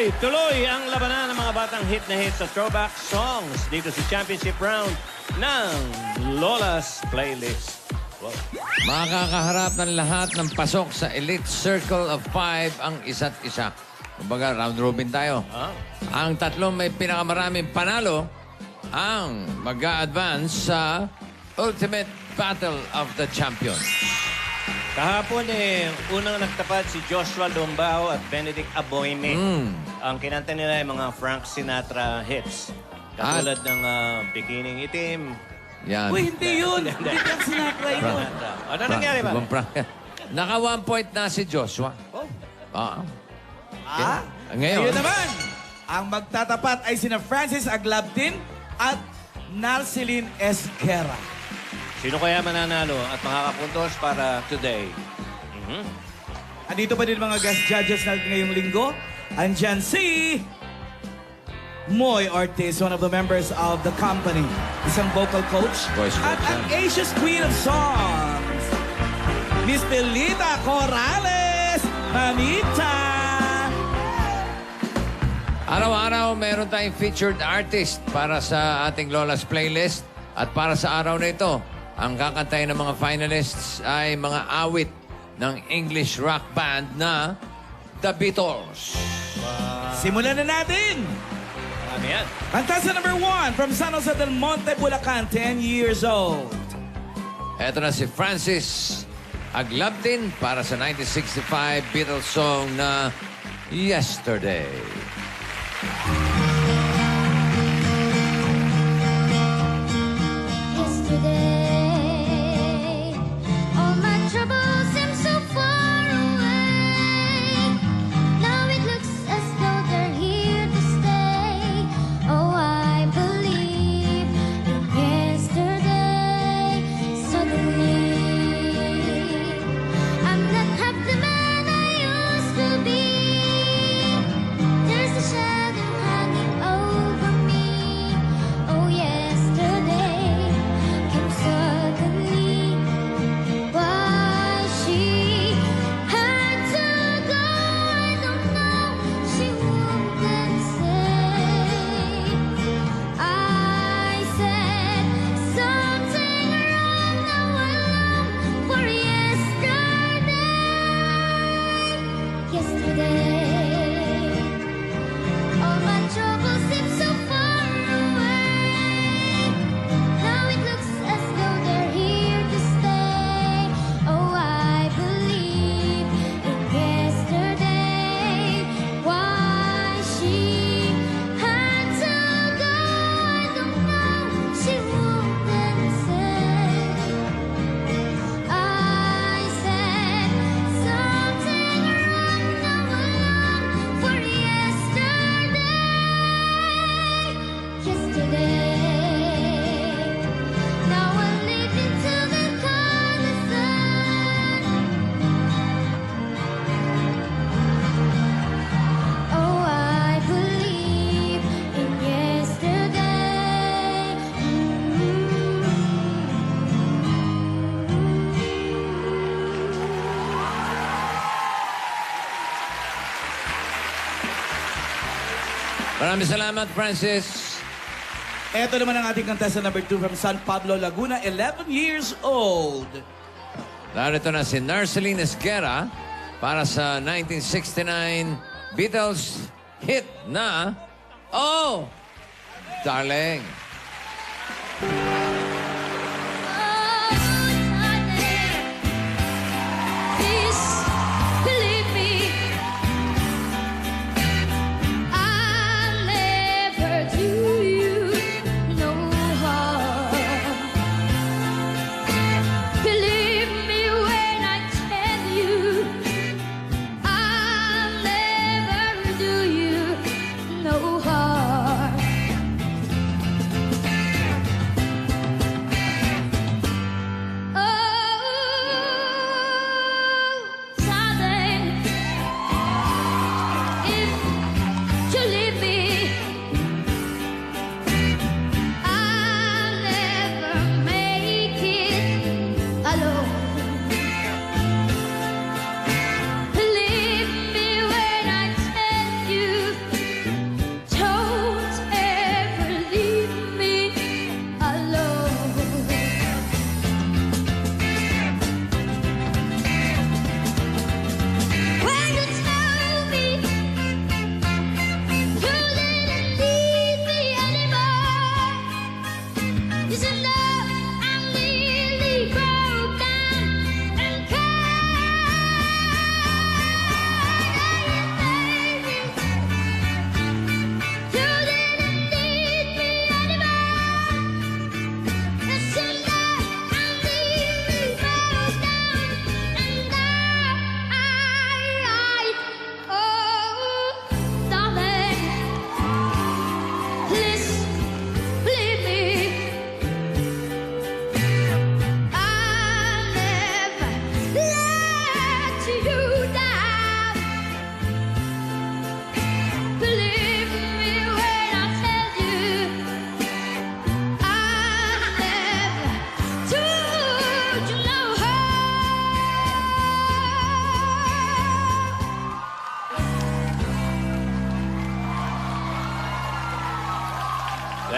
Tuloy ang labanan ng mga batang hit na hit sa throwback songs dito sa championship round ng Lola's Playlist. Wow. Makakaharap ng lahat ng pasok sa Elite Circle of Five ang isa't isa. Kumbaga, round robin tayo. Ah. Ang tatlong may pinakamaraming panalo ang mag-a-advance sa Ultimate Battle of the Champions. Kahapon unang nagtapat si Joshua Lombao at Benedict Aboyme. Ang kinanta nila ay mga Frank Sinatra hits. Katulad ng Bikining Itim. Yan. Uy, hindi yun. Hindi Frank Sinatra yun. Ano nangyari ba? Naka 1 point na si Joshua. Oh. Ngayon, Ngayon naman, ang magtatapat ay sina Francis Aglabtin at Narceline Esquera. Sino kaya mananalo at makakapuntos para today? Andito pa din mga guest judges natin ngayong linggo. Andyan si Moy Ortiz, one of the members of the company. Isang vocal coach. Voice At coach, ang Asia's Queen of Songs, Miss Belita Corrales, Mamita. araw-araw meron tayong featured artist para sa ating Lola's Playlist. At para sa araw na ito, ang kakantayin ng mga finalists ay mga awit ng English rock band na The Beatles. Simulan na natin! Ano yan? Contestant number 1 from San Jose del Monte, Bulacan, 10 years old. Ito na si Francis Aglabtin para sa 1965 Beatles song na Yesterday. Yesterday, all my troubles seem so far away. Now it looks as though they're here to stay. Oh, I believe in yesterday. Suddenly, I'm not half the man I used to be. There's a shadow hanging over me. Oh, yesterday came suddenly. Why she had to go, I don't know. She wouldn't say. I said something wrong. Now I long for yesterday. Yesterday, all my troubles seem so far away. Now it looks as though they're here to stay. Oh, I believe in yesterday. Why she had to go, I don't know. She wouldn't say. I said something wrong. Now I long for yesterday. Yesterday. Now I live into the color sun. Oh, I believe in yesterday. Maraming salamat, Francis. Ito naman ang ating contestant number 2 from San Pablo, Laguna, 11 years old. Narito na si Narceline Esguerra para sa 1969 Beatles hit na Oh, Darling. Please believe me, I'll never do you no harm. Believe me when I tell you, I'll never do you no harm.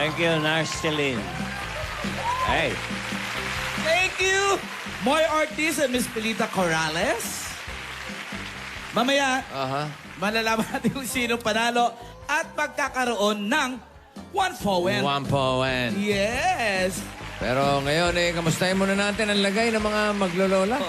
Thank you, Narceline. Hey. Thank you, Moy Ortiz and Miss Pilita Corrales. Mamaya, Aha. malalaman natin kung sino panalo at magkakaroon ng 1 fowen. 1 point. Yes. Pero ngayon, kamustahin muna natin ang lagay ng mga maglolola.